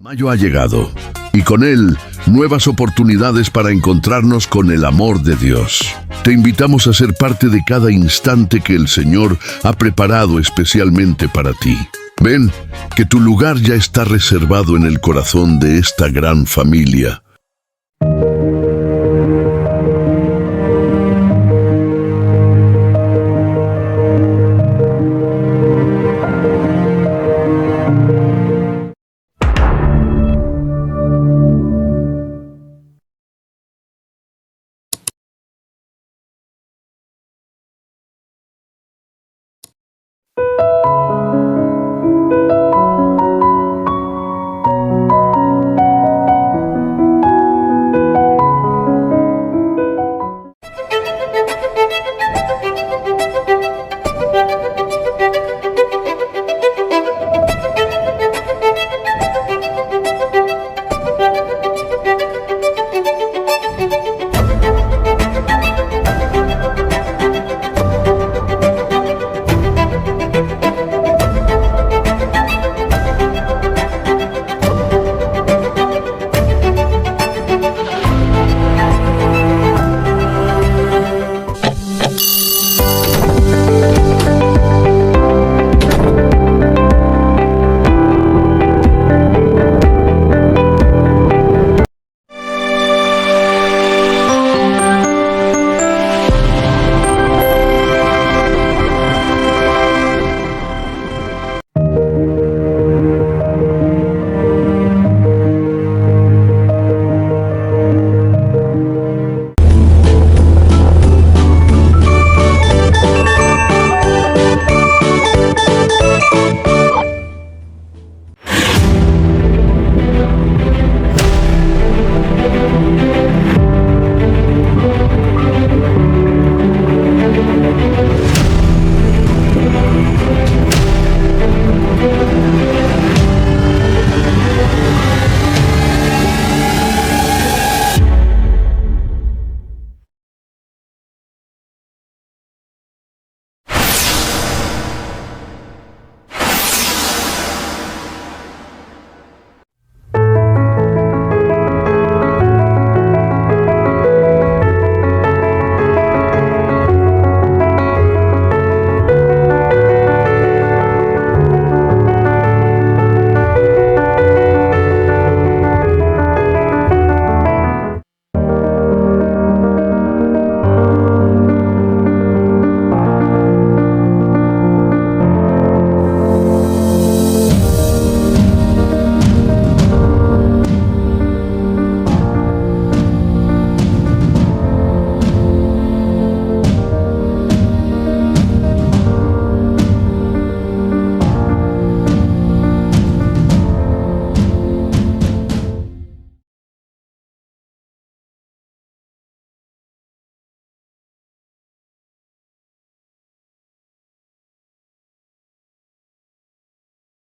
Mayo ha llegado y con él nuevas oportunidades para encontrarnos con el amor de Dios. Te invitamos a ser parte de cada instante que el Señor ha preparado especialmente para ti. Ven, que tu lugar ya está reservado en el corazón de esta gran familia.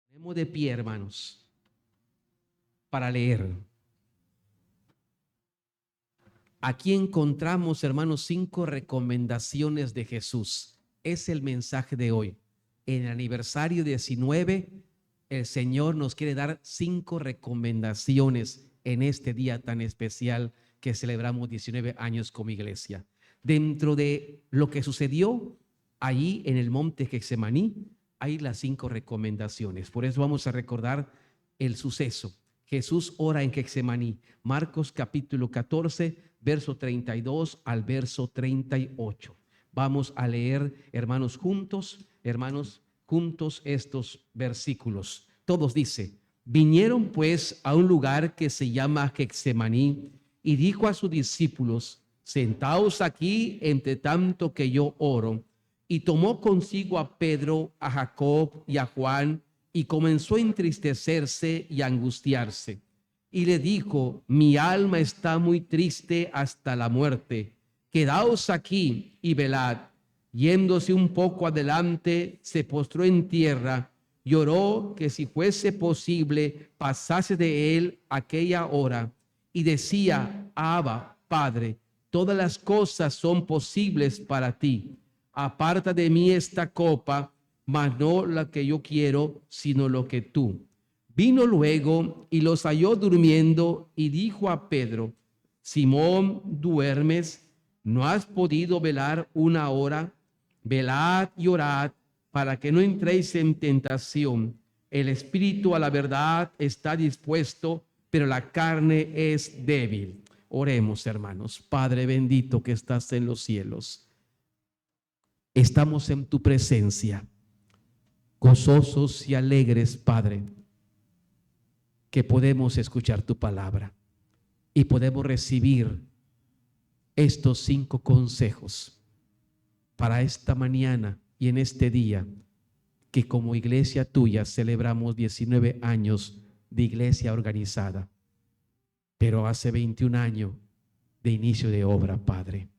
Ponemos de pie, hermanos, para leer. Aquí encontramos, hermanos, 5 recomendaciones de Jesús. Es el mensaje de hoy. En el aniversario 19, el Señor nos quiere dar 5 recomendaciones en este día tan especial que celebramos 19 años como iglesia. Dentro de lo que sucedió allí en el monte Getsemaní, hay las 5 recomendaciones. Por eso vamos a recordar el suceso. Jesús ora en Getsemaní. Marcos capítulo 14, verso 32 al verso 38. Vamos a leer, hermanos, juntos estos versículos. Todos dice: vinieron pues a un lugar que se llama Getsemaní y dijo a sus discípulos: sentaos aquí entre tanto que yo oro. Y tomó consigo a Pedro, a Jacob y a Juan, y comenzó a entristecerse y a angustiarse. Y le dijo: mi alma está muy triste hasta la muerte. Quedaos aquí y velad. Yéndose un poco adelante, se postró en tierra y oró que si fuese posible pasase de él aquella hora. Y decía: Abba, Padre, todas las cosas son posibles para ti. Aparta de mí esta copa, mas no la que yo quiero, sino lo que tú. Vino luego y los halló durmiendo y dijo a Pedro: Simón, ¿duermes? ¿No has podido velar una hora? Velad y orad para que no entréis en tentación. El espíritu a la verdad está dispuesto, pero la carne es débil. Oremos, hermanos. Padre bendito que estás en los cielos, estamos en tu presencia, gozosos y alegres, Padre, que podemos escuchar tu palabra y podemos recibir estos 5 consejos para esta mañana y en este día, que como iglesia tuya celebramos 19 años de iglesia organizada, pero hace 21 años de inicio de obra, Padre.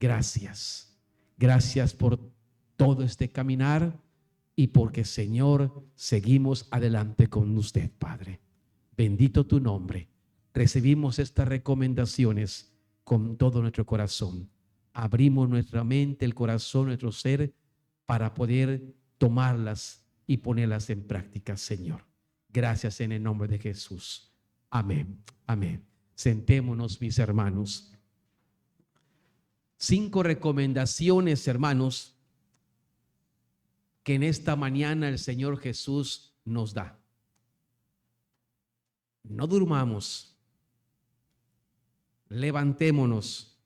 Gracias. Gracias por todo este caminar y porque, Señor, seguimos adelante con usted, Padre. Bendito tu nombre. Recibimos estas recomendaciones con todo nuestro corazón. Abrimos nuestra mente, el corazón, nuestro ser, para poder tomarlas y ponerlas en práctica, Señor. Gracias en el nombre de Jesús. Amén. Amén. Sentémonos, mis hermanos. 5 recomendaciones, hermanos, que en esta mañana el Señor Jesús nos da. No durmamos. Levantémonos.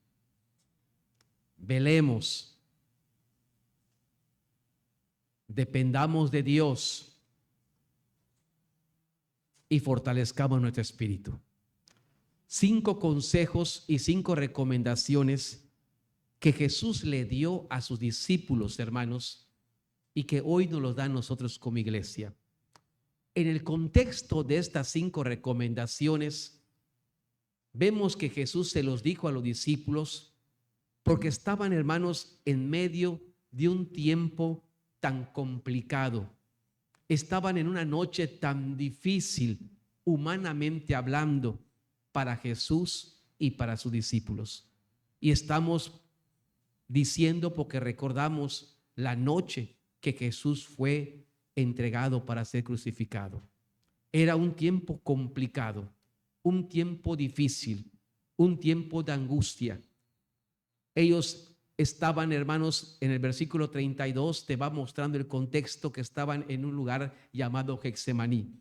Velemos. Dependamos de Dios y fortalezcamos nuestro espíritu. 5 consejos y 5 recomendaciones que Jesús le dio a sus discípulos, hermanos, y que hoy nos los da a nosotros como iglesia. En el contexto de estas 5 recomendaciones, vemos que Jesús se los dijo a los discípulos porque estaban, hermanos, en medio de un tiempo tan complicado. Estaban en una noche tan difícil, humanamente hablando, para Jesús y para sus discípulos. Y estamos diciendo porque recordamos la noche que Jesús fue entregado para ser crucificado. Era un tiempo complicado, un tiempo difícil, un tiempo de angustia. Ellos estaban, hermanos, en el versículo 32 te va mostrando el contexto, que estaban en un lugar llamado Getsemaní.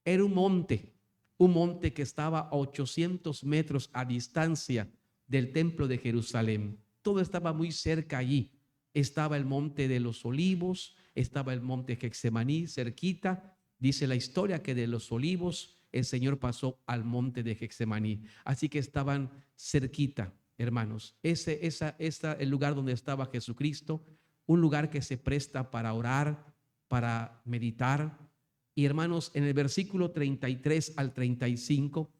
Era un monte que estaba a 800 metros a distancia del templo de Jerusalén. Todo estaba muy cerca allí. Estaba el monte de los Olivos, estaba el monte Getsemaní cerquita. Dice la historia que de los Olivos el Señor pasó al monte de Getsemaní. Así que estaban cerquita, hermanos. Ese el lugar donde estaba Jesucristo, un lugar que se presta para orar, para meditar. Y hermanos, en el versículo 33 al 35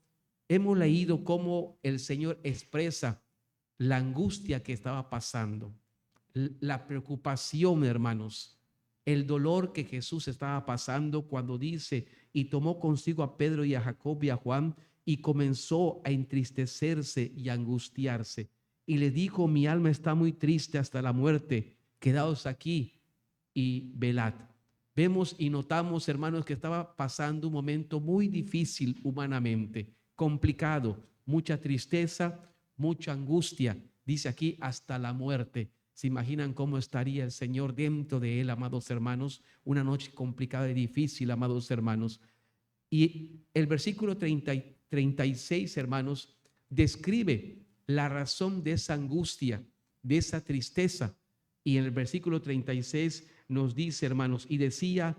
hemos leído cómo el Señor expresa la angustia que estaba pasando, la preocupación, hermanos, el dolor que Jesús estaba pasando cuando dice: y tomó consigo a Pedro y a Jacob y a Juan y comenzó a entristecerse y a angustiarse. Y le dijo: mi alma está muy triste hasta la muerte, quedaos aquí y velad. Vemos y notamos, hermanos, que estaba pasando un momento muy difícil humanamente, complicado, mucha tristeza, mucha angustia. Dice aquí hasta la muerte. ¿Se imaginan cómo estaría el Señor dentro de él, amados hermanos? Una noche complicada y difícil, amados hermanos. Y el versículo 36, hermanos, describe la razón de esa angustia, de esa tristeza. Y en el versículo 36 nos dice, hermanos, y decía: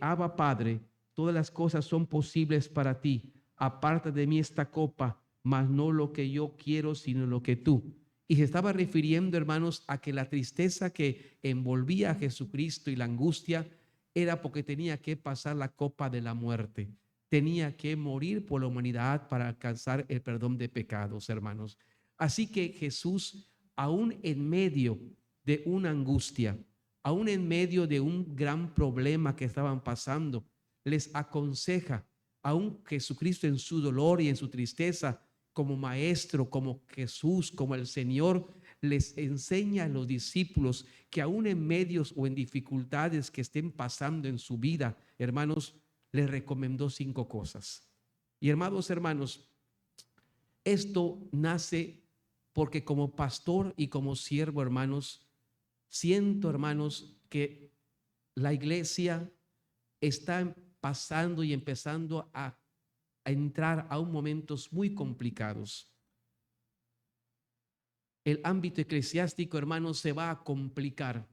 Abba, Padre, todas las cosas son posibles para ti. Aparta de mí esta copa, mas no lo que yo quiero, sino lo que tú. Y se estaba refiriendo, hermanos, a que la tristeza que envolvía a Jesucristo y la angustia era porque tenía que pasar la copa de la muerte. Tenía que morir por la humanidad para alcanzar el perdón de pecados, hermanos. Así que Jesús, aún en medio de una angustia, aún en medio de un gran problema que estaban pasando, les aconseja, aún Jesucristo en su dolor y en su tristeza, como maestro, como Jesús, como el Señor, les enseña a los discípulos que aún en medios o en dificultades que estén pasando en su vida, hermanos, le recomendó 5 cosas. Y hermanos, esto nace porque como pastor y como siervo, hermanos, siento, hermanos, que la iglesia está pasando y empezando a entrar a un momentos muy complicados. El ámbito eclesiástico, hermanos, se va a complicar.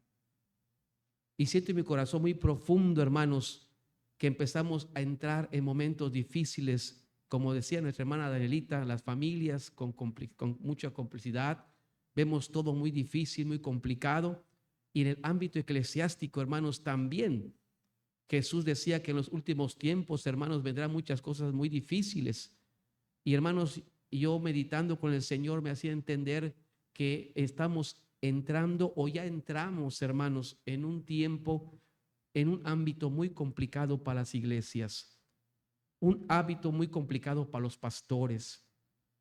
Y siento en mi corazón muy profundo, hermanos, que empezamos a entrar en momentos difíciles, como decía nuestra hermana Danielita, las familias con mucha complicidad. Vemos todo muy difícil, muy complicado. Y en el ámbito eclesiástico, hermanos, también Jesús decía que en los últimos tiempos, hermanos, vendrán muchas cosas muy difíciles. Y hermanos, yo meditando con el Señor me hacía entender que estamos entrando o ya entramos, hermanos, en un tiempo, en un ámbito muy complicado para las iglesias, un ámbito muy complicado para los pastores,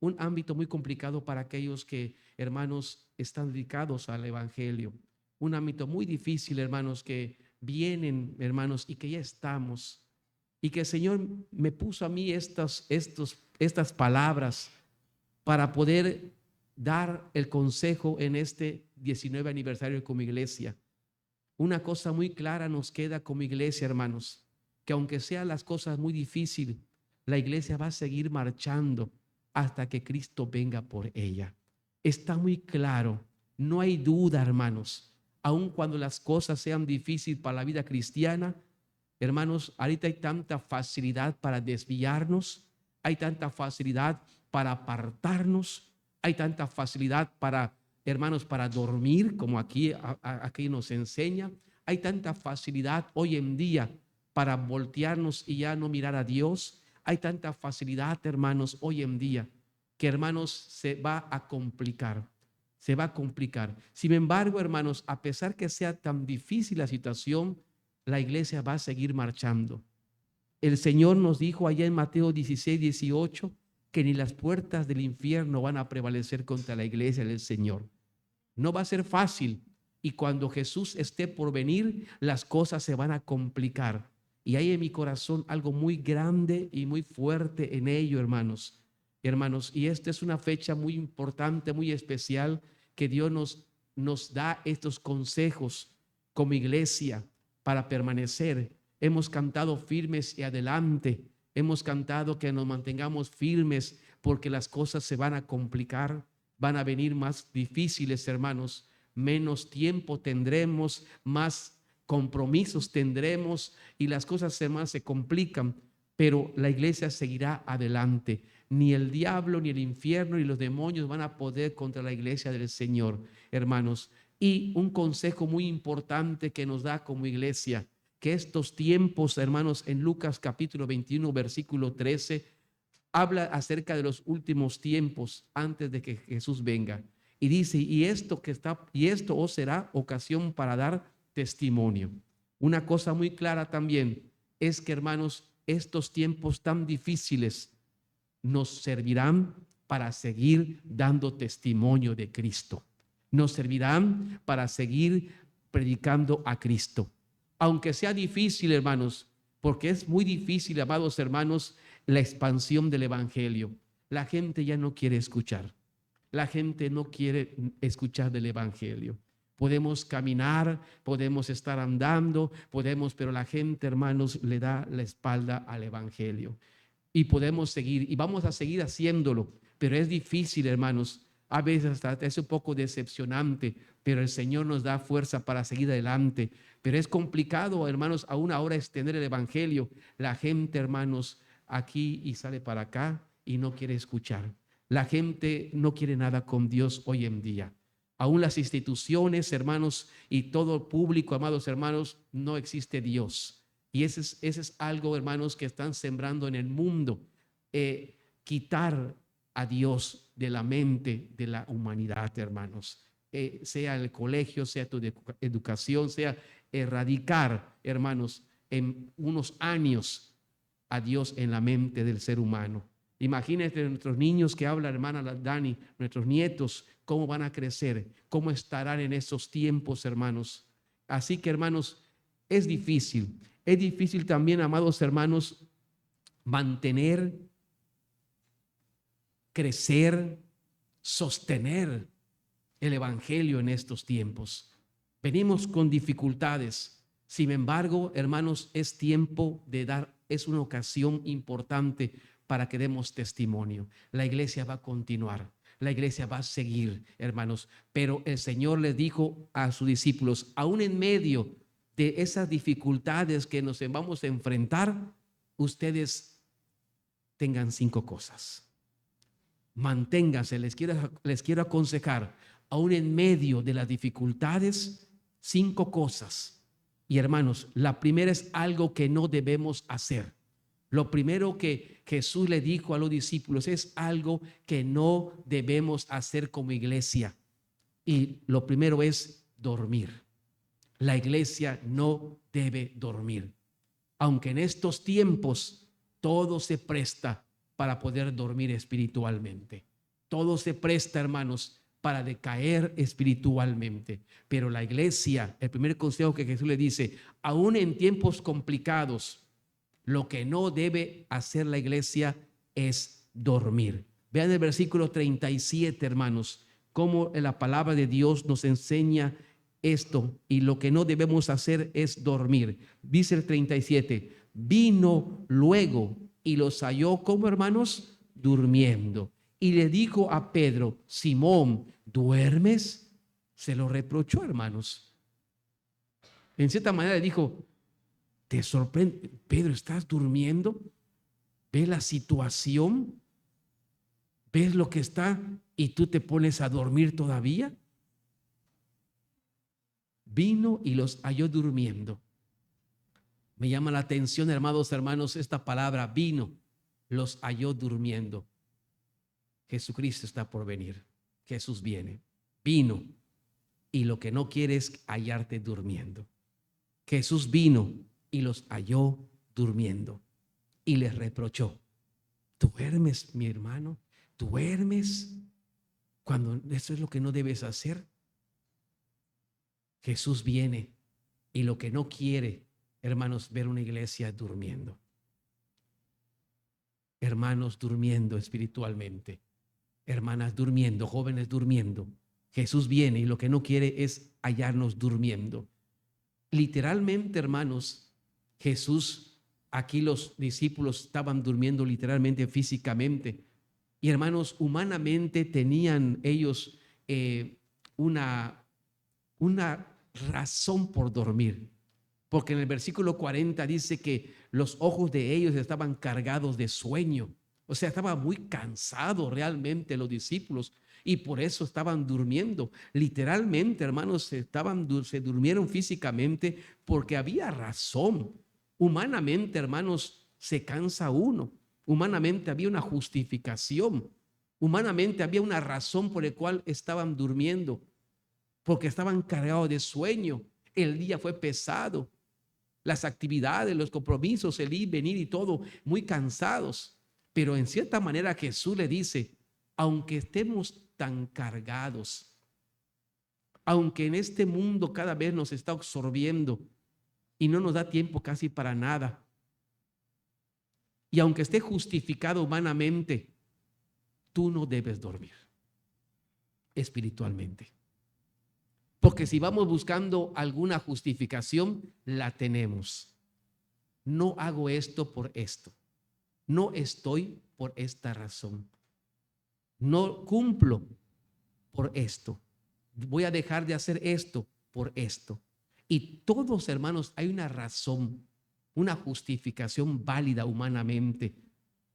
un ámbito muy complicado para aquellos que, hermanos, están dedicados al evangelio, un ámbito muy difícil, hermanos, que vienen, hermanos, y que ya estamos. Y que el Señor me puso a mí estas palabras para poder dar el consejo en este 19 aniversario como iglesia. Una cosa muy clara nos queda como iglesia, hermanos, que aunque sean las cosas muy difíciles, la iglesia va a seguir marchando hasta que Cristo venga por ella. Está muy claro, no hay duda, hermanos, aun cuando las cosas sean difíciles para la vida cristiana. Hermanos, ahorita hay tanta facilidad para desviarnos, hay tanta facilidad para apartarnos, hay tanta facilidad para, hermanos, para dormir, como aquí nos enseña. Hay tanta facilidad hoy en día para voltearnos y ya no mirar a Dios. Hay tanta facilidad, hermanos, hoy en día, que, hermanos, se va a complicar. Se va a complicar. Sin embargo, hermanos, a pesar que sea tan difícil la situación, la iglesia va a seguir marchando. El Señor nos dijo allá en Mateo 16:18 que ni las puertas del infierno van a prevalecer contra la iglesia del Señor. No va a ser fácil, y cuando Jesús esté por venir, las cosas se van a complicar. Y hay en mi corazón algo muy grande y muy fuerte en ello, hermanos. Hermanos, y esta es una fecha muy importante, muy especial, que Dios nos da estos consejos como iglesia para permanecer. Hemos cantado firmes y adelante. Hemos cantado que nos mantengamos firmes porque las cosas se van a complicar, van a venir más difíciles, hermanos. Menos tiempo tendremos, más compromisos tendremos y las cosas, hermanos, se complican, pero la iglesia seguirá adelante. Ni el diablo, ni el infierno, ni los demonios van a poder contra la iglesia del Señor, hermanos. Y un consejo muy importante que nos da como iglesia, que estos tiempos, hermanos, en Lucas capítulo 21, versículo 13, habla acerca de los últimos tiempos antes de que Jesús venga. Y dice, y esto os será ocasión para dar testimonio. Una cosa muy clara también es que, hermanos, estos tiempos tan difíciles nos servirán para seguir dando testimonio de Cristo. Nos servirán para seguir predicando a Cristo. Aunque sea difícil, hermanos, porque es muy difícil, amados hermanos, la expansión del evangelio. La gente ya no quiere escuchar. La gente no quiere escuchar del evangelio. Podemos caminar, podemos estar andando, pero la gente, hermanos, le da la espalda al evangelio. Y podemos seguir, y vamos a seguir haciéndolo, pero es difícil, hermanos. A veces hasta es un poco decepcionante, pero el Señor nos da fuerza para seguir adelante. Pero es complicado, hermanos, aún ahora extender el evangelio. La gente, hermanos, aquí y sale para acá y no quiere escuchar. La gente no quiere nada con Dios hoy en día. Aún las instituciones, hermanos, y todo el público, amados hermanos, no existe Dios. Y ese es algo, hermanos, que están sembrando en el mundo. Quitar a Dios de la mente de la humanidad, hermanos. Sea el colegio, sea tu educación, sea erradicar, hermanos, en unos años a Dios en la mente del ser humano. Imagínate nuestros niños que habla hermana Dani, nuestros nietos, cómo van a crecer, cómo estarán en esos tiempos, hermanos. Así que, hermanos, es difícil. Es difícil también, amados hermanos, mantener, crecer, sostener el evangelio en estos tiempos. Venimos con dificultades. Sin embargo, hermanos, es tiempo de dar, es una ocasión importante para que demos testimonio. La iglesia va a continuar, la iglesia va a seguir, hermanos, pero el Señor les dijo a sus discípulos, aún en medio de esas dificultades que nos vamos a enfrentar, ustedes tengan 5 cosas. Manténganse, les quiero aconsejar, aún en medio de las dificultades, 5 cosas. Y hermanos, la primera es algo que no debemos hacer. Lo primero que Jesús le dijo a los discípulos es algo que no debemos hacer como iglesia. Y lo primero es dormir. La iglesia no debe dormir. Aunque en estos tiempos todo se presta para poder dormir espiritualmente. Todo se presta, hermanos, para decaer espiritualmente. Pero la iglesia, el primer consejo que Jesús le dice, aún en tiempos complicados, lo que no debe hacer la iglesia es dormir. Vean el versículo 37, hermanos, cómo la palabra de Dios nos enseña esto, y lo que no debemos hacer es dormir. Dice el 37, vino luego y los halló, como hermanos, durmiendo. Y le dijo a Pedro, Simón, ¿duermes? Se lo reprochó, hermanos. En cierta manera le dijo, ¿te sorprende? Pedro, ¿estás durmiendo? ¿Ves la situación? ¿Ves lo que está? ¿Y tú te pones a dormir todavía? Vino y los halló durmiendo. Me llama la atención, hermanos, esta palabra, vino, los halló durmiendo. Jesucristo está por venir. Jesús viene. Vino. Y lo que no quiere es hallarte durmiendo. Jesús vino y los halló durmiendo. Y les reprochó. ¿Duermes, mi hermano? ¿Duermes? Cuando eso es lo que no debes hacer. Jesús viene y lo que no quiere, hermanos, ver una iglesia durmiendo. Hermanos durmiendo espiritualmente. Hermanas durmiendo, jóvenes durmiendo. Jesús viene y lo que no quiere es hallarnos durmiendo. Literalmente, hermanos, Jesús, aquí los discípulos estaban durmiendo literalmente, físicamente. Y hermanos, humanamente tenían ellos una razón por dormir. Porque en el versículo 40 dice que los ojos de ellos estaban cargados de sueño. O sea, estaban muy cansados realmente los discípulos y por eso estaban durmiendo. Literalmente, hermanos, se durmieron físicamente porque había razón. Humanamente, hermanos, se cansa uno. Humanamente había una justificación. Humanamente había una razón por la cual estaban durmiendo. Porque estaban cargados de sueño. El día fue pesado. Las actividades, los compromisos, el ir, venir y todo, muy cansados. Pero en cierta manera Jesús le dice, aunque estemos tan cargados, aunque en este mundo cada vez nos está absorbiendo y no nos da tiempo casi para nada, y aunque esté justificado humanamente, tú no debes dormir espiritualmente. Porque si vamos buscando alguna justificación, la tenemos. No hago esto por esto. No estoy por esta razón. No cumplo por esto. Voy a dejar de hacer esto por esto. Y todos, hermanos, hay una razón, una justificación válida humanamente.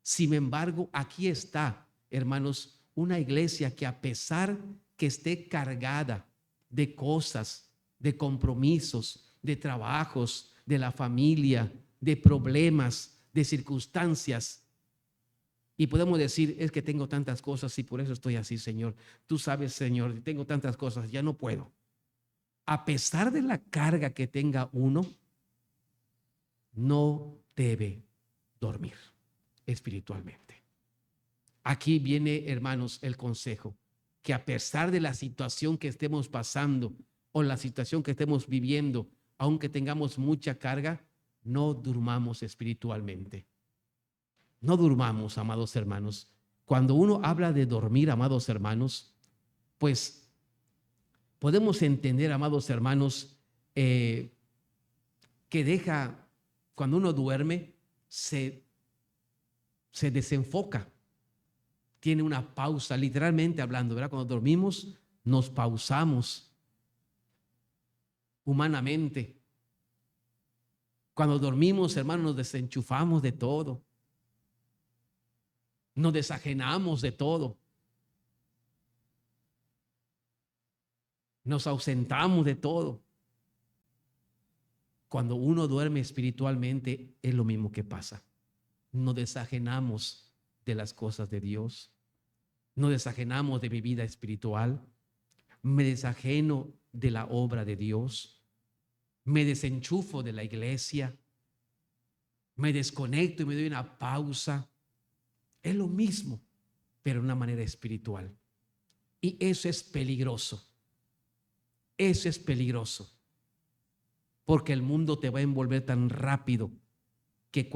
Sin embargo, aquí está, hermanos, una iglesia que a pesar que esté cargada de cosas, de compromisos, de trabajos, de la familia, de problemas, de circunstancias. Y podemos decir, es que tengo tantas cosas y por eso estoy así, Señor. Tú sabes, Señor, tengo tantas cosas, ya no puedo. A pesar de la carga que tenga uno, no debe dormir espiritualmente. Aquí viene, hermanos, el consejo, que a pesar de la situación que estemos pasando o la situación que estemos viviendo, aunque tengamos mucha carga, no durmamos espiritualmente. No durmamos, amados hermanos. Cuando uno habla de dormir, amados hermanos, pues podemos entender, amados hermanos, que cuando uno duerme, se desenfoca, tiene una pausa, literalmente hablando, ¿verdad? Cuando dormimos, nos pausamos humanamente. Cuando dormimos, hermanos, nos desenchufamos de todo. Nos desajenamos de todo. Nos ausentamos de todo. Cuando uno duerme espiritualmente, es lo mismo que pasa. Nos desajenamos de las cosas de Dios. Nos desajenamos de mi vida espiritual. Me desajeno de la obra de Dios. Me desenchufo de la iglesia. Me desconecto y me doy una pausa. Es lo mismo, pero de una manera espiritual. Y eso es peligroso. Eso es peligroso. Porque el mundo te va a envolver tan rápido que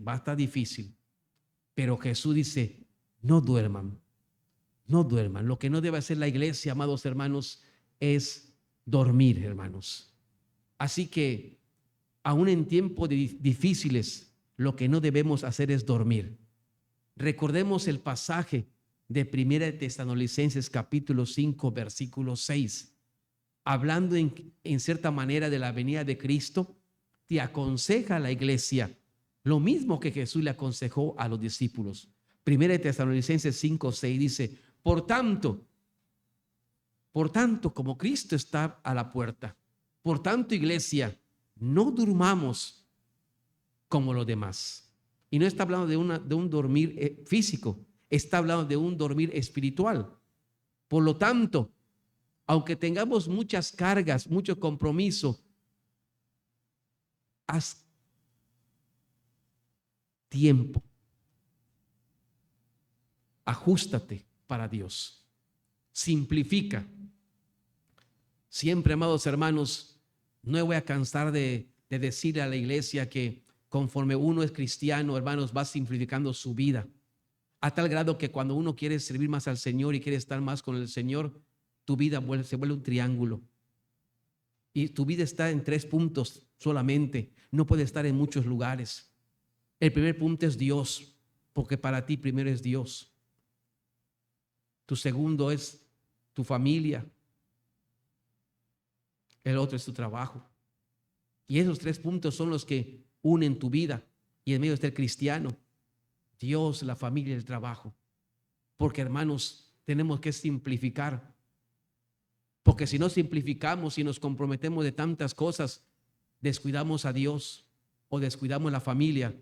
va a estar difícil. Pero Jesús dice, no duerman, no duerman. Lo que no debe hacer la iglesia, amados hermanos, es dormir, hermanos. Así que, aún en tiempos difíciles, lo que no debemos hacer es dormir. Recordemos el pasaje de 1 Tesalonicenses capítulo 5, versículo 6. Hablando en cierta manera de la venida de Cristo, te aconseja a la iglesia lo mismo que Jesús le aconsejó a los discípulos. 1 Tesalonicenses 5, 6 dice, por tanto, como Cristo está a la puerta, por tanto, iglesia, no durmamos como los demás. Y no está hablando de un dormir físico, está hablando de un dormir espiritual. Por lo tanto, aunque tengamos muchas cargas, mucho compromiso, haz tiempo. Ajústate para Dios. Simplifica. Siempre, amados hermanos, no me voy a cansar de decirle a la iglesia que conforme uno es cristiano, hermanos, va simplificando su vida. A tal grado que cuando uno quiere servir más al Señor y quiere estar más con el Señor, tu vida se vuelve un triángulo. Y tu vida está en 3 puntos solamente. No puede estar en muchos lugares. El primer punto es Dios, porque para ti primero es Dios. Tu segundo es tu familia. El otro es tu trabajo. Y esos 3 puntos son los que unen tu vida. Y en medio está el cristiano. Dios, la familia y el trabajo. Porque, hermanos, tenemos que simplificar. Porque si no simplificamos y nos comprometemos de tantas cosas, descuidamos a Dios o descuidamos la familia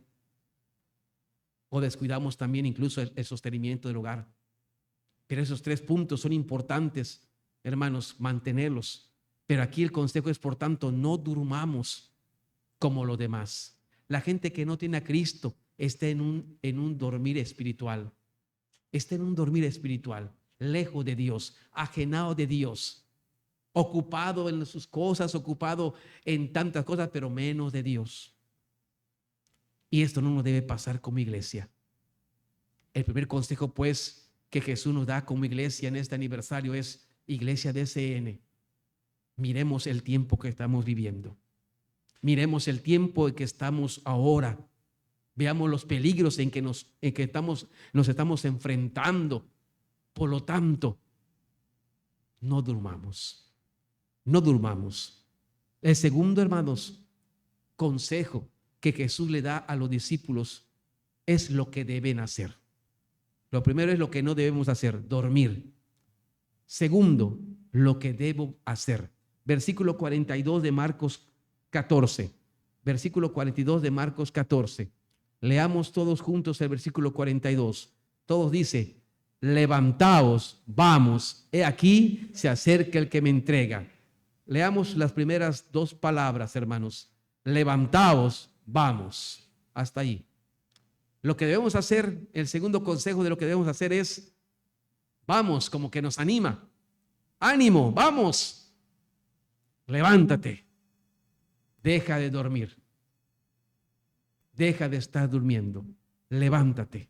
o descuidamos también incluso el sostenimiento del hogar. Pero esos 3 puntos son importantes, hermanos, mantenerlos. Pero aquí el consejo es, por tanto, no durmamos como los demás. La gente que no tiene a Cristo está en un dormir espiritual. Está en un dormir espiritual, lejos de Dios, ajenado de Dios, ocupado en sus cosas, ocupado en tantas cosas, pero menos de Dios. Y esto no nos debe pasar como iglesia. El primer consejo, pues, que Jesús nos da como iglesia en este aniversario es: iglesia DCN, miremos el tiempo que estamos viviendo. Miremos el tiempo en que estamos ahora. Veamos los peligros en que nos estamos enfrentando. Por lo tanto, no durmamos. No durmamos. El segundo, hermanos, consejo que Jesús le da a los discípulos es lo que deben hacer. Lo primero es lo que no debemos hacer, dormir. Segundo, lo que debo hacer. Versículo 42 de Marcos 14. Versículo 42 de Marcos 14. Leamos todos juntos el versículo 42. Todos dice: levantaos, vamos, he aquí se acerca el que me entrega. Leamos las primeras 2 palabras, hermanos. Levantaos, vamos. Hasta ahí. Lo que debemos hacer, el segundo consejo de lo que debemos hacer es: vamos, como que nos anima. Ánimo, vamos. Levántate. Deja de dormir. Deja de estar durmiendo. Levántate.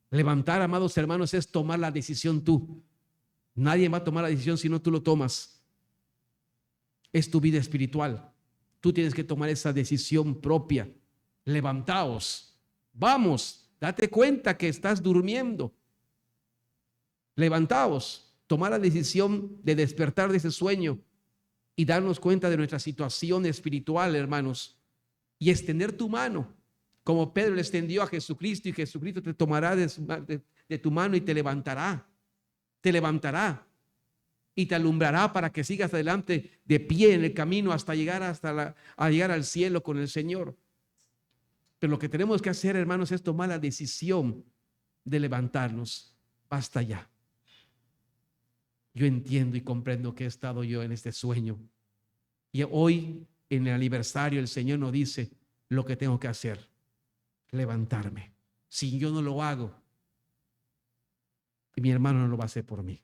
Levantar, amados hermanos, es tomar la decisión tú. Nadie va a tomar la decisión si no tú lo tomas. Es tu vida espiritual. Tú tienes que tomar esa decisión propia. Levantaos. Vamos, date cuenta que estás durmiendo. Levantaos. Tomar la decisión de despertar de ese sueño y darnos cuenta de nuestra situación espiritual, hermanos, y extender tu mano, como Pedro le extendió a Jesucristo, y Jesucristo te tomará de tu mano y te levantará y te alumbrará para que sigas adelante de pie en el camino hasta llegar a llegar al cielo con el Señor. Pero lo que tenemos que hacer, hermanos, es tomar la decisión de levantarnos. Basta ya. Yo entiendo y comprendo que he estado yo en este sueño. Y hoy, en el aniversario, el Señor nos dice lo que tengo que hacer: levantarme. Si yo no lo hago, mi hermano no lo va a hacer por mí.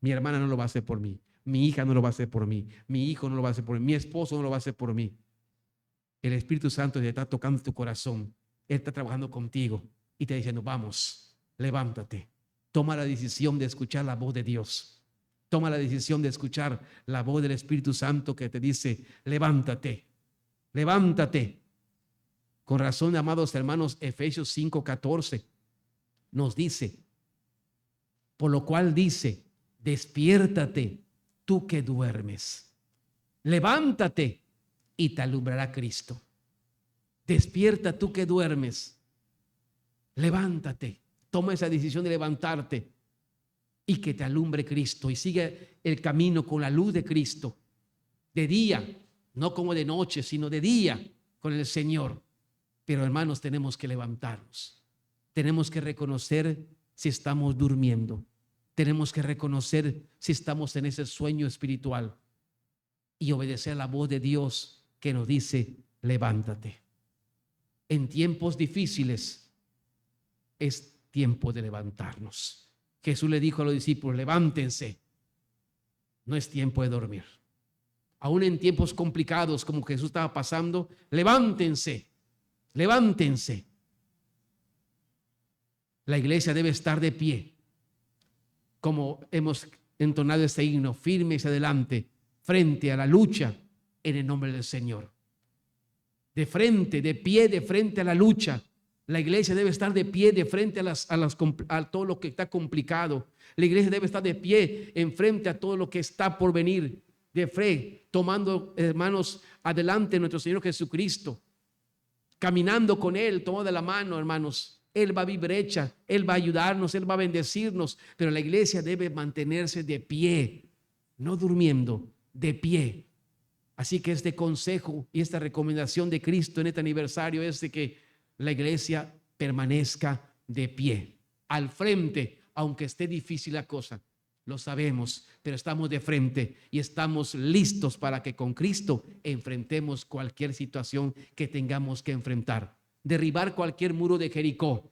Mi hermana no lo va a hacer por mí. Mi hija no lo va a hacer por mí. Mi hijo no lo va a hacer por mí. Mi esposo no lo va a hacer por mí. El Espíritu Santo te está tocando tu corazón. Él está trabajando contigo y te está diciendo: vamos, levántate. Toma la decisión de escuchar la voz de Dios. Toma la decisión de escuchar la voz del Espíritu Santo que te dice: levántate, levántate. Con razón, amados hermanos, Efesios 5:14 nos dice: por lo cual dice, despiértate tú que duermes, levántate y te alumbrará Cristo. Despierta tú que duermes, levántate, toma esa decisión de levantarte y que te alumbre Cristo, y sigue el camino con la luz de Cristo, de día, no como de noche, sino de día con el Señor. Pero hermanos, tenemos que levantarnos, tenemos que reconocer si estamos durmiendo, tenemos que reconocer si estamos en ese sueño espiritual y obedecer a la voz de Dios que nos dice: levántate. En tiempos difíciles es tiempo de levantarnos. Jesús le dijo a los discípulos: levántense, no es tiempo de dormir. Aún en tiempos complicados como Jesús estaba pasando, levántense, levántense. La iglesia debe estar de pie, como hemos entonado este himno, firmes adelante, frente a la lucha en el nombre del Señor. De frente, de pie, de frente a la lucha. La iglesia debe estar de pie de frente a todo lo que está complicado. La iglesia debe estar de pie en frente a todo lo que está por venir, de fe, tomando, hermanos, adelante nuestro Señor Jesucristo, caminando con Él, tomado de la mano, hermanos. Él va a abrir brecha, Él va a ayudarnos, Él va a bendecirnos, pero la iglesia debe mantenerse de pie, no durmiendo, de pie. Así que este consejo y esta recomendación de Cristo en este aniversario es de que la iglesia permanezca de pie, al frente, aunque esté difícil la cosa. Lo sabemos, pero estamos de frente y estamos listos para que con Cristo enfrentemos cualquier situación que tengamos que enfrentar. Derribar cualquier muro de Jericó,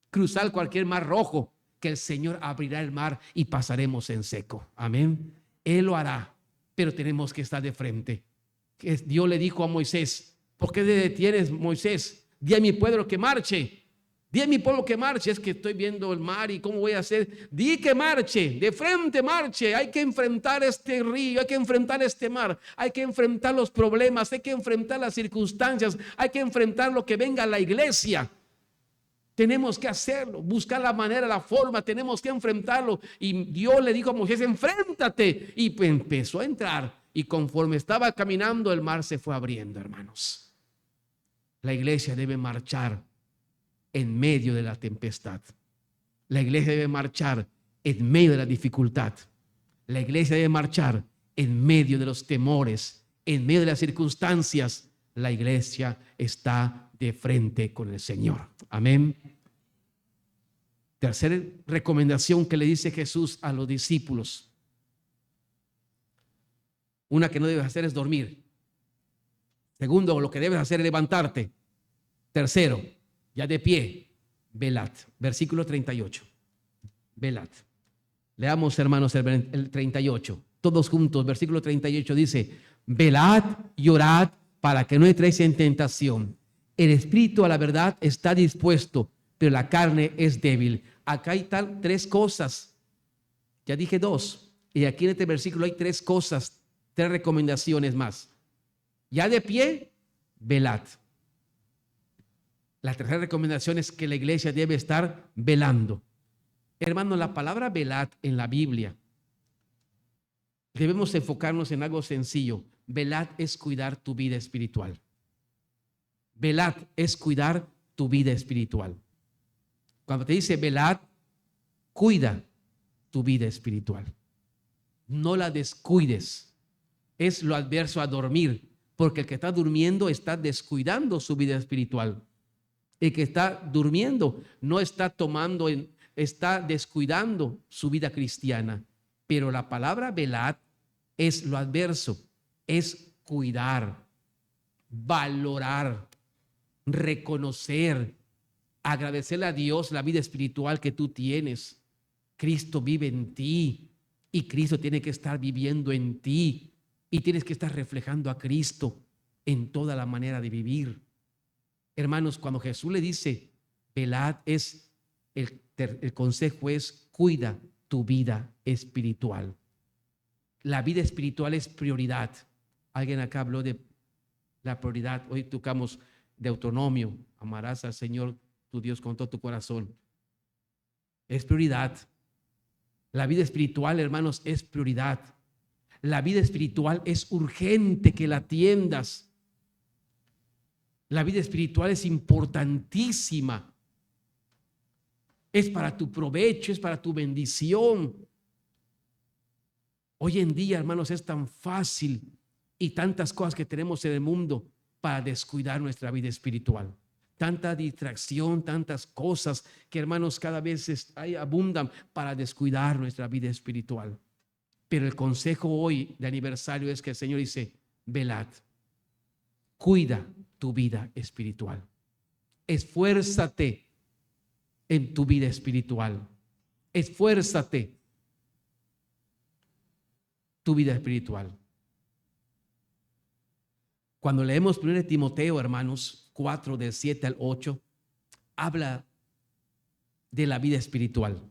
cruzar cualquier mar rojo, que el Señor abrirá el mar y pasaremos en seco. Amén. Él lo hará, pero tenemos que estar de frente. Dios le dijo a Moisés: ¿por qué te detienes, Moisés? Di a mi pueblo que marche. Di a mi pueblo que marche. Es que estoy viendo el mar y cómo voy a hacer. Di que marche, de frente marche. Hay que enfrentar este río, hay que enfrentar este mar, hay que enfrentar los problemas, hay que enfrentar las circunstancias, hay que enfrentar lo que venga a la iglesia. Tenemos que hacerlo, buscar la manera, la forma, tenemos que enfrentarlo. Y Dios le dijo a Moisés: enfréntate. Y empezó a entrar, y conforme estaba caminando, el mar se fue abriendo, hermanos. La iglesia debe marchar en medio de la tempestad. La iglesia debe marchar en medio de la dificultad. La iglesia debe marchar en medio de los temores, en medio de las circunstancias. La iglesia está de frente con el Señor. Amén. Tercera recomendación que le dice Jesús a los discípulos. Una que no debes hacer es dormir. Segundo, lo que debes hacer es levantarte. Tercero, ya de pie, velad. Versículo 38. Velad. Leamos, hermanos, el 38. Todos juntos, versículo 38 dice: velad y orad para que no entréis en tentación. El espíritu a la verdad está dispuesto, pero la carne es débil. Acá hay tres cosas. Ya dije dos. Y aquí en este versículo hay tres cosas, tres recomendaciones más. Ya de pie, velad. La tercera recomendación es que la iglesia debe estar velando. Hermanos, la palabra velad en la Biblia, debemos enfocarnos en algo sencillo. Velad es cuidar tu vida espiritual. Velad es cuidar tu vida espiritual. Cuando te dice velad, cuida tu vida espiritual. No la descuides. Es lo adverso a dormir, porque el que está durmiendo está descuidando su vida espiritual. El que está durmiendo no está está descuidando su vida cristiana. Pero la palabra velad es lo adverso, es cuidar, valorar, reconocer, agradecerle a Dios la vida espiritual que tú tienes. Cristo vive en ti y Cristo tiene que estar viviendo en ti y tienes que estar reflejando a Cristo en toda la manera de vivir. Hermanos, cuando Jesús le dice velad, el consejo es cuida tu vida espiritual. La vida espiritual es prioridad. Alguien acá habló de la prioridad. Hoy tocamos Deuteronomio. Amarás al Señor tu Dios con todo tu corazón. Es prioridad. La vida espiritual, hermanos, es prioridad. La vida espiritual es urgente que la atiendas. La vida espiritual es importantísima. Es para tu provecho, es para tu bendición. Hoy en día, hermanos, es tan fácil y tantas cosas que tenemos en el mundo para descuidar nuestra vida espiritual. Tanta distracción, tantas cosas que, hermanos, cada vez abundan para descuidar nuestra vida espiritual. Pero el consejo hoy de aniversario es que el Señor dice, velad, cuida tu vida espiritual. Esfuérzate en tu vida espiritual. Esfuérzate tu vida espiritual. Cuando leemos 1 Timoteo, hermanos, 4 del 7 al 8, habla de la vida espiritual.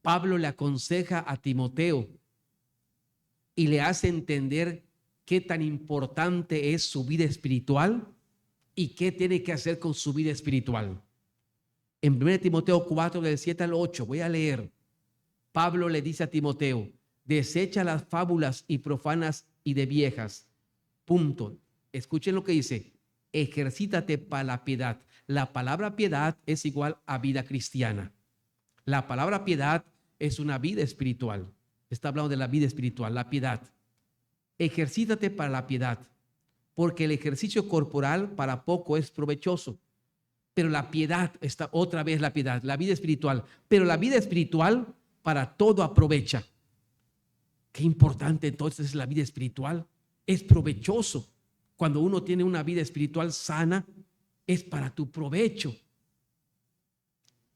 Pablo le aconseja a Timoteo y le hace entender qué tan importante es su vida espiritual y qué tiene que hacer con su vida espiritual. En 1 Timoteo 4 del 7 al 8, voy a leer. Pablo le dice a Timoteo, desecha las fábulas y profanas y de viejas. Punto. Escuchen lo que dice. Ejercítate para la piedad. La palabra piedad es igual a vida cristiana. La palabra piedad es una vida espiritual. Está hablando de la vida espiritual, la piedad. Ejercítate para la piedad, porque el ejercicio corporal para poco es provechoso. Pero la piedad, está otra vez la piedad, la vida espiritual. Pero la vida espiritual para todo aprovecha. Qué importante entonces es la vida espiritual. Es provechoso. Cuando uno tiene una vida espiritual sana, es para tu provecho.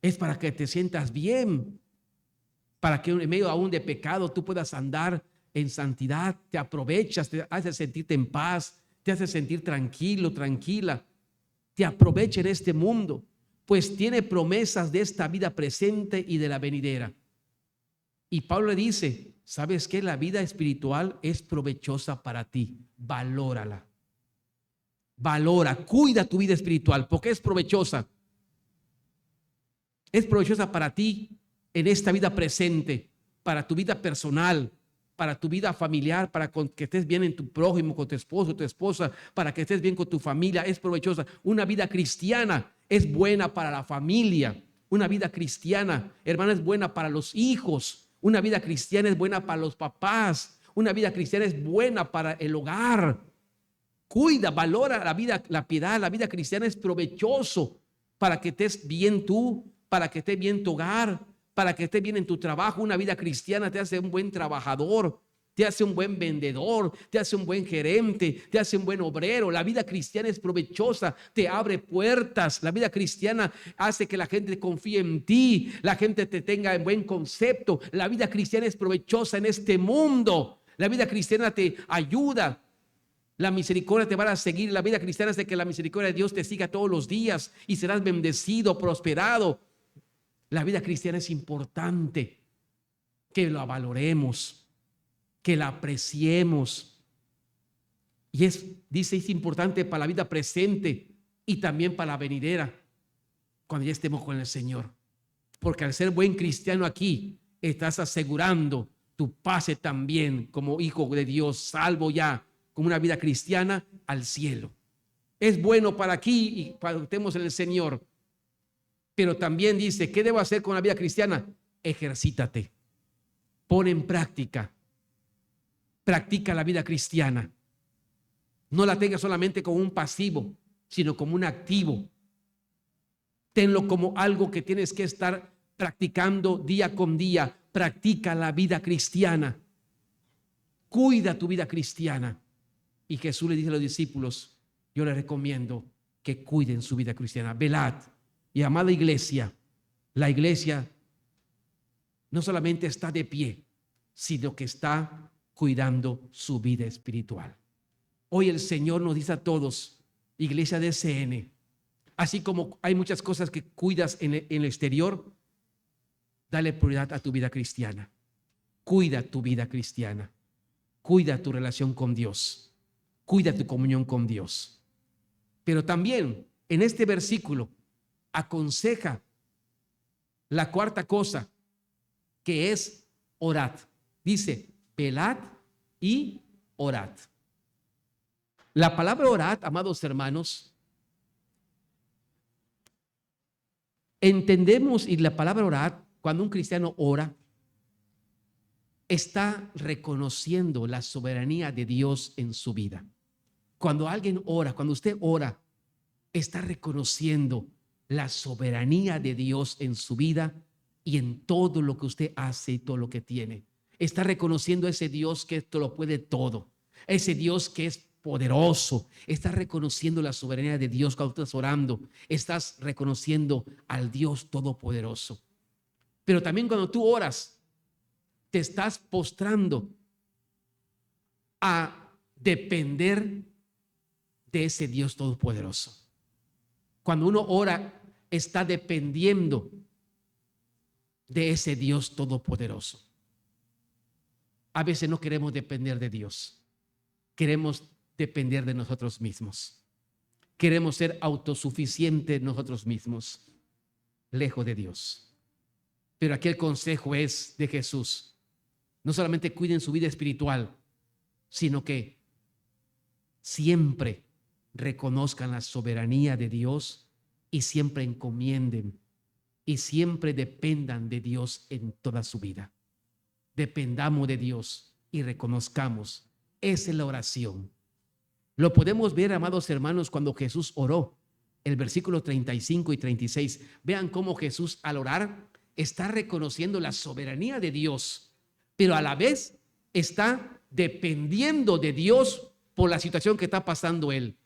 Es para que te sientas bien. Para que en medio aún de pecado tú puedas andar en santidad. Te aprovechas, te hace sentirte en paz, te hace sentir tranquilo, tranquila. Te aprovecha en este mundo, pues tiene promesas de esta vida presente y de la venidera. Y Pablo le dice, ¿sabes qué? La vida espiritual es provechosa para ti. Valórala. Valora, cuida tu vida espiritual, porque es provechosa. Es provechosa para ti en esta vida presente, para tu vida personal, para tu vida familiar, para que estés bien en tu prójimo, con tu esposo, tu esposa, para que estés bien con tu familia. Es provechosa. Una vida cristiana es buena para la familia. Una vida cristiana, hermana, es buena para los hijos. Una vida cristiana es buena para los papás. Una vida cristiana es buena para el hogar. Cuida, valora la vida, la piedad. La vida cristiana es provechoso para que estés bien tú, para que estés bien tu hogar, para que estés bien en tu trabajo. Una vida cristiana te hace un buen trabajador, te hace un buen vendedor, te hace un buen gerente, te hace un buen obrero. La vida cristiana es provechosa, te abre puertas. La vida cristiana hace que la gente confíe en ti, la gente te tenga en buen concepto. La vida cristiana es provechosa en este mundo. La vida cristiana te ayuda La misericordia te va a seguir. La vida cristiana es de que la misericordia de Dios te siga todos los días y serás bendecido, prosperado. La vida cristiana es importante que la valoremos, que la apreciemos. Y dice, es importante para la vida presente y también para la venidera, cuando ya estemos con el Señor. Porque al ser buen cristiano aquí, estás asegurando tu pase también como hijo de Dios, salvo ya, con una vida cristiana, al cielo. Es bueno para aquí y para que estemos en el Señor. Pero también dice, ¿qué debo hacer con la vida cristiana? Ejercítate. Pon en práctica. Practica la vida cristiana. No la tengas solamente como un pasivo, sino como un activo. Tenlo como algo que tienes que estar practicando día con día. Practica la vida cristiana. Cuida tu vida cristiana. Y Jesús le dice a los discípulos, yo les recomiendo que cuiden su vida cristiana. Velad. Y amada iglesia, la iglesia no solamente está de pie, sino que está cuidando su vida espiritual. Hoy el Señor nos dice a todos, iglesia de CN, así como hay muchas cosas que cuidas en el exterior, dale prioridad a tu vida cristiana. Cuida tu vida cristiana. Cuida tu relación con Dios. Cuida tu comunión con Dios. Pero también en este versículo aconseja la cuarta cosa, que es orad. Dice, velad y orad. La palabra orad, amados hermanos, entendemos, y la palabra orad, cuando un cristiano ora, está reconociendo la soberanía de Dios en su vida. Cuando alguien ora, cuando usted ora, está reconociendo la soberanía de Dios en su vida y en todo lo que usted hace y todo lo que tiene. Está reconociendo a ese Dios que esto lo puede todo, ese Dios que es poderoso. Estás reconociendo la soberanía de Dios cuando estás orando. Estás reconociendo al Dios todopoderoso. Pero también cuando tú oras, te estás postrando a depender de ese Dios todopoderoso. Cuando uno ora, está dependiendo de ese Dios todopoderoso. A veces no queremos depender de Dios. Queremos depender de nosotros mismos. Queremos ser autosuficientes nosotros mismos, lejos de Dios. Pero aquí el consejo es de Jesús. No solamente cuiden su vida espiritual, sino que siempre reconozcan la soberanía de Dios y siempre encomienden y siempre dependan de Dios en toda su vida. Dependamos de Dios y reconozcamos. Esa es la oración. Lo podemos ver, amados hermanos, cuando Jesús oró. El versículo 35 y 36. Vean cómo Jesús al orar está reconociendo la soberanía de Dios, pero a la vez está dependiendo de Dios por la situación que está pasando él.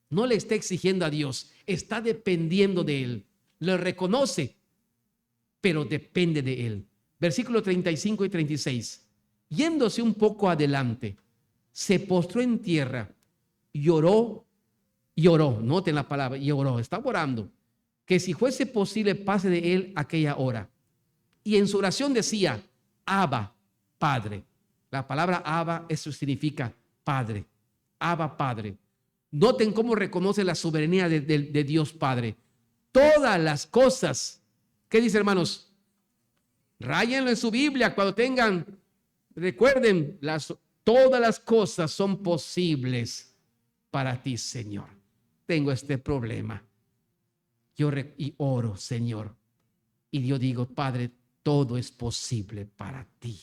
No le está exigiendo a Dios, está dependiendo de él. Lo reconoce, pero depende de él. Versículo 35 y 36. Yéndose un poco adelante, se postró en tierra y oró. Noten la palabra, y oró, está orando, que si fuese posible pase de él aquella hora. Y en su oración decía, Abba, Padre. La palabra Abba, eso significa Padre. Abba, Padre. Noten cómo reconoce la soberanía de Dios Padre. Todas las cosas, ¿qué dice, hermanos? Ráyenlo en su Biblia cuando tengan, recuerden, todas las cosas son posibles para ti, Señor. Tengo este problema. Yo oro, Señor. Y yo digo, Padre, todo es posible para ti.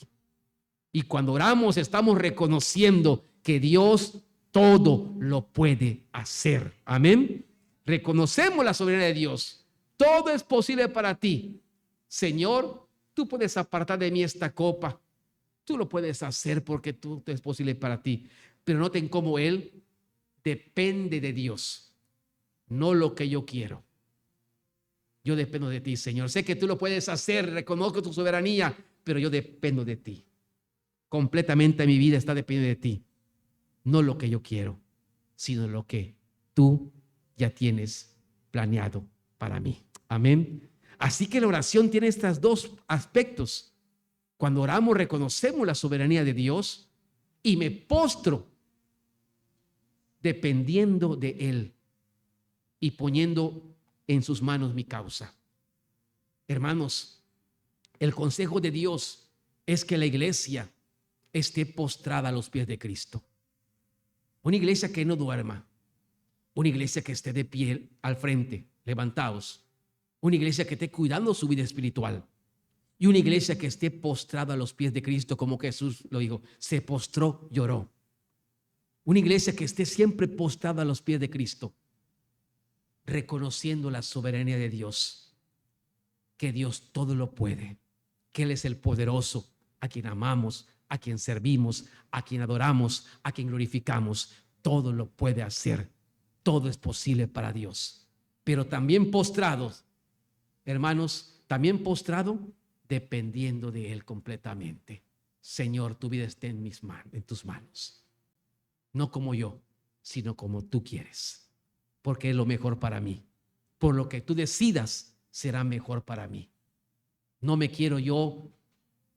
Y cuando oramos, estamos reconociendo que Dios todo lo puede hacer. Amén. Reconocemos la soberanía de Dios. Todo es posible para ti. Señor, tú puedes apartar de mí esta copa. Tú lo puedes hacer porque tú es posible para ti. Pero noten cómo Él depende de Dios, no lo que yo quiero. Yo dependo de ti, Señor. Sé que tú lo puedes hacer, reconozco tu soberanía, pero yo dependo de ti. Completamente mi vida está dependiendo de ti. no lo que yo quiero, sino lo que tú ya tienes planeado para mí. Amén. Así que la oración tiene estos dos aspectos. Cuando oramos reconocemos la soberanía de Dios y me postro dependiendo de Él y poniendo en sus manos mi causa. Hermanos, el consejo de Dios es que la iglesia esté postrada a los pies de Cristo. Una iglesia que no duerma, una iglesia que esté de pie al frente, levantados, una iglesia que esté cuidando su vida espiritual y una iglesia que esté postrada a los pies de Cristo, como Jesús lo dijo, se postró, lloró. Una iglesia que esté siempre postrada a los pies de Cristo, reconociendo la soberanía de Dios, que Dios todo lo puede, que Él es el poderoso, a quien amamos, a quien servimos, a quien adoramos, a quien glorificamos. Todo lo puede hacer, todo es posible para Dios. Pero también postrados, hermanos, también postrado, dependiendo de Él completamente. Señor, tu vida esté en tus manos. No como yo, sino como tú quieres, porque es lo mejor para mí. Por lo que tú decidas será mejor para mí. No me quiero yo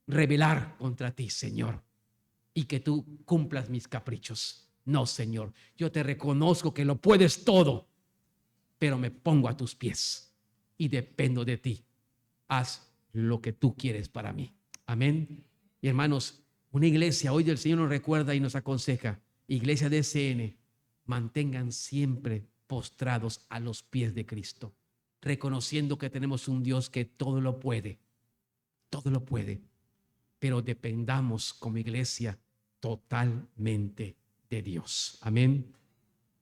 rebelar contra ti, Señor, y que tú cumplas mis caprichos. No, Señor, yo te reconozco que lo puedes todo, pero me pongo a tus pies y dependo de ti. Haz lo que tú quieres para mí. Amén. Y hermanos, una iglesia, hoy el Señor nos recuerda y nos aconseja, iglesia de SN, mantengan siempre postrados a los pies de Cristo, reconociendo que tenemos un Dios que todo lo puede, pero dependamos como iglesia totalmente de Dios. Amén.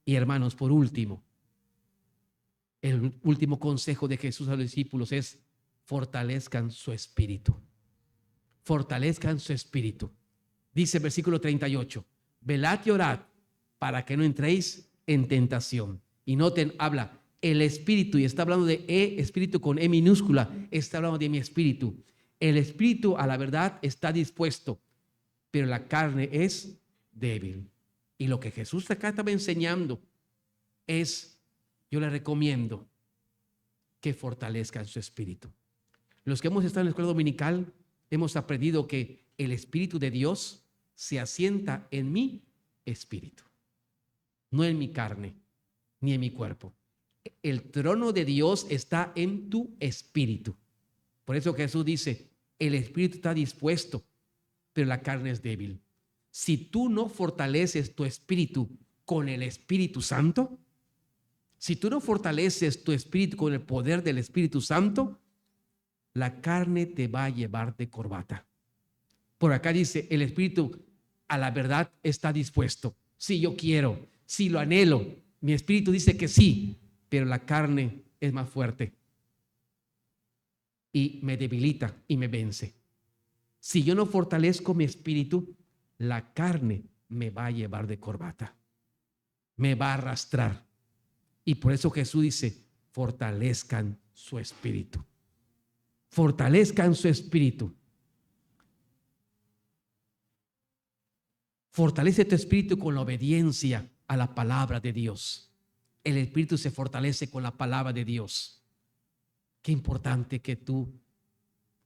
Y hermanos, por último, el último consejo de Jesús a los discípulos es: fortalezcan su espíritu. Fortalezcan su espíritu. Dice el versículo 38, velad y orad para que no entréis en tentación. Y noten, habla el espíritu, y está hablando de espíritu con E minúscula, está hablando de mi espíritu. El espíritu a la verdad está dispuesto, pero la carne es débil. Y lo que Jesús acá estaba enseñando es, yo le recomiendo que fortalezcan su espíritu. Los que hemos estado en la escuela dominical hemos aprendido que el Espíritu de Dios se asienta en mi espíritu, no en mi carne ni en mi cuerpo. El trono de Dios está en tu espíritu. Por eso Jesús dice, el espíritu está dispuesto, pero la carne es débil. Si tú no fortaleces tu espíritu con el Espíritu Santo, si tú no fortaleces tu espíritu con el poder del Espíritu Santo, la carne te va a llevar de corbata. Por acá dice, el espíritu a la verdad está dispuesto. Sí, yo quiero, sí, lo anhelo. Mi espíritu dice que sí, pero la carne es más fuerte y me debilita y me vence. Si yo no fortalezco mi espíritu, la carne me va a llevar de corbata, me va a arrastrar. Y por eso Jesús dice, fortalezcan su espíritu. Fortalezcan su espíritu. Fortalece tu espíritu con la obediencia a la palabra de Dios. El espíritu se fortalece con la palabra de Dios. Qué importante que tú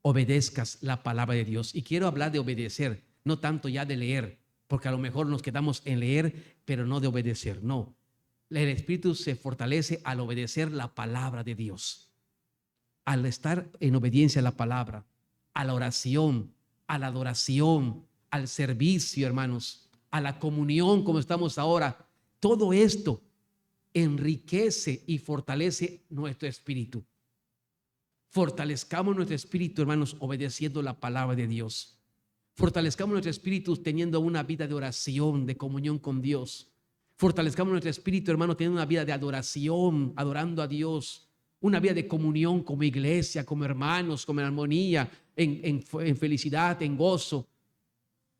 obedezcas la palabra de Dios. Y quiero hablar de obedecer, no tanto ya de leer, porque a lo mejor nos quedamos en leer, pero no de obedecer. No, el espíritu se fortalece al obedecer la palabra de Dios, al estar en obediencia a la palabra, a la oración, a la adoración, al servicio, hermanos, a la comunión como estamos ahora. Todo esto enriquece y fortalece nuestro espíritu. Fortalezcamos nuestro espíritu, hermanos, obedeciendo la palabra de Dios. Fortalezcamos nuestro espíritu teniendo una vida de oración, de comunión con Dios. Fortalezcamos nuestro espíritu, hermano, teniendo una vida de adoración, adorando a Dios. Una vida de comunión como iglesia, como hermanos, como en armonía, en felicidad, en gozo.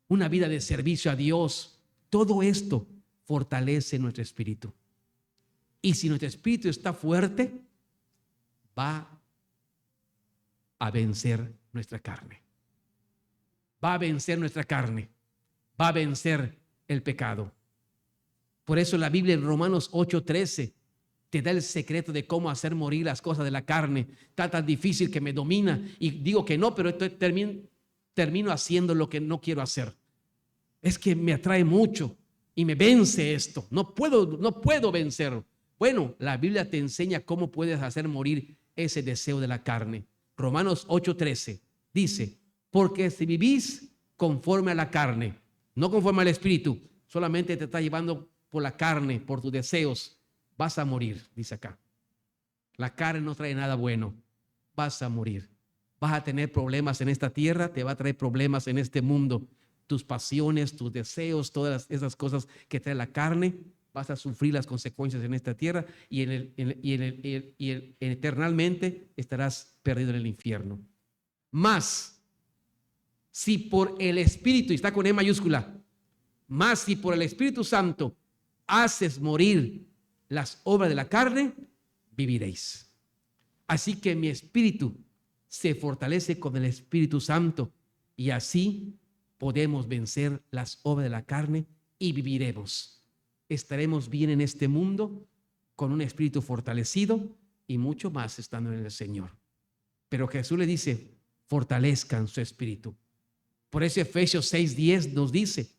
Una vida de servicio a Dios. Todo esto fortalece nuestro espíritu. Y si nuestro espíritu está fuerte, va a vencer nuestra carne. Va a vencer nuestra carne. Va a vencer el pecado. Por eso la Biblia en Romanos 8:13 te da el secreto de cómo hacer morir las cosas de la carne. Está tan difícil que me domina y digo que no, pero termino haciendo lo que no quiero hacer. Es que me atrae mucho y me vence esto. No puedo vencer. Bueno, la Biblia te enseña cómo puedes hacer morir ese deseo de la carne. Romanos 8:13 dice, porque si vivís conforme a la carne, no conforme al espíritu, solamente te está llevando por la carne, por tus deseos, vas a morir, dice acá. La carne no trae nada bueno, vas a morir. Vas a tener problemas en esta tierra, te va a traer problemas en este mundo. Tus pasiones, tus deseos, todas esas cosas que trae la carne, vas a sufrir las consecuencias en esta tierra y eternamente estarás perdido en el infierno. Más, si por el Espíritu, y está con E mayúscula, más si por el Espíritu Santo haces morir las obras de la carne, viviréis. Así que mi espíritu se fortalece con el Espíritu Santo y así podemos vencer las obras de la carne y viviremos. Estaremos bien en este mundo con un espíritu fortalecido y mucho más estando en el Señor. Pero Jesús le dice, fortalezcan su espíritu. Por eso Efesios 6:10 nos dice,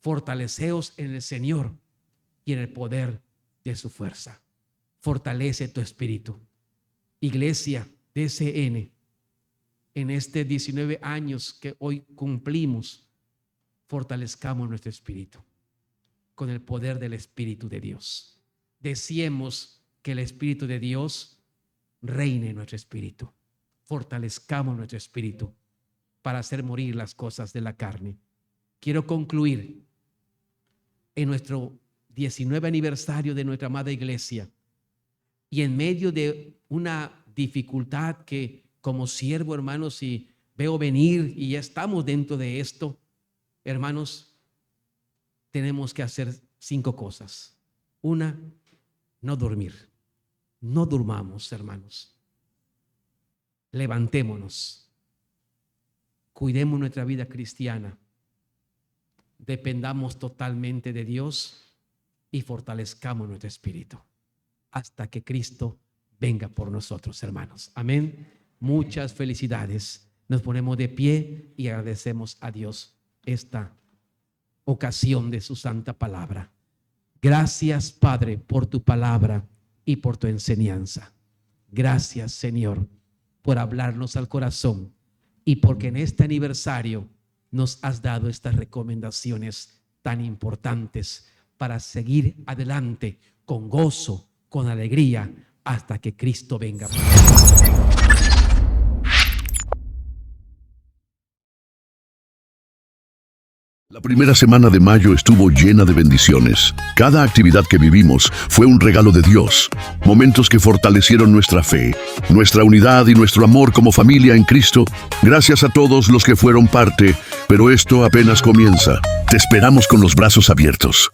fortaleceos en el Señor y en el poder de su fuerza. Fortalece tu espíritu. Iglesia DCN, en este 19 años que hoy cumplimos, fortalezcamos nuestro espíritu con el poder del Espíritu de Dios. Deseemos que el Espíritu de Dios reine en nuestro espíritu. Fortalezcamos nuestro espíritu para hacer morir las cosas de la carne. Quiero concluir en nuestro 19 aniversario de nuestra amada iglesia y en medio de una dificultad que como siervo, hermanos, y veo venir y ya estamos dentro de esto, hermanos, tenemos que hacer 5 cosas. Una, no dormir. No durmamos, hermanos. Levantémonos. Cuidemos nuestra vida cristiana. Dependamos totalmente de Dios y fortalezcamos nuestro espíritu hasta que Cristo venga por nosotros, hermanos. Amén. Muchas felicidades. Nos ponemos de pie y agradecemos a Dios esta ocasión de su santa palabra. Gracias, Padre, por tu palabra y por tu enseñanza. Gracias, Señor, por hablarnos al corazón y porque en este aniversario nos has dado estas recomendaciones tan importantes para seguir adelante con gozo, con alegría, hasta que Cristo venga. La primera semana de mayo estuvo llena de bendiciones. Cada actividad que vivimos fue un regalo de Dios. Momentos que fortalecieron nuestra fe, nuestra unidad y nuestro amor como familia en Cristo. Gracias a todos los que fueron parte, pero esto apenas comienza. Te esperamos con los brazos abiertos.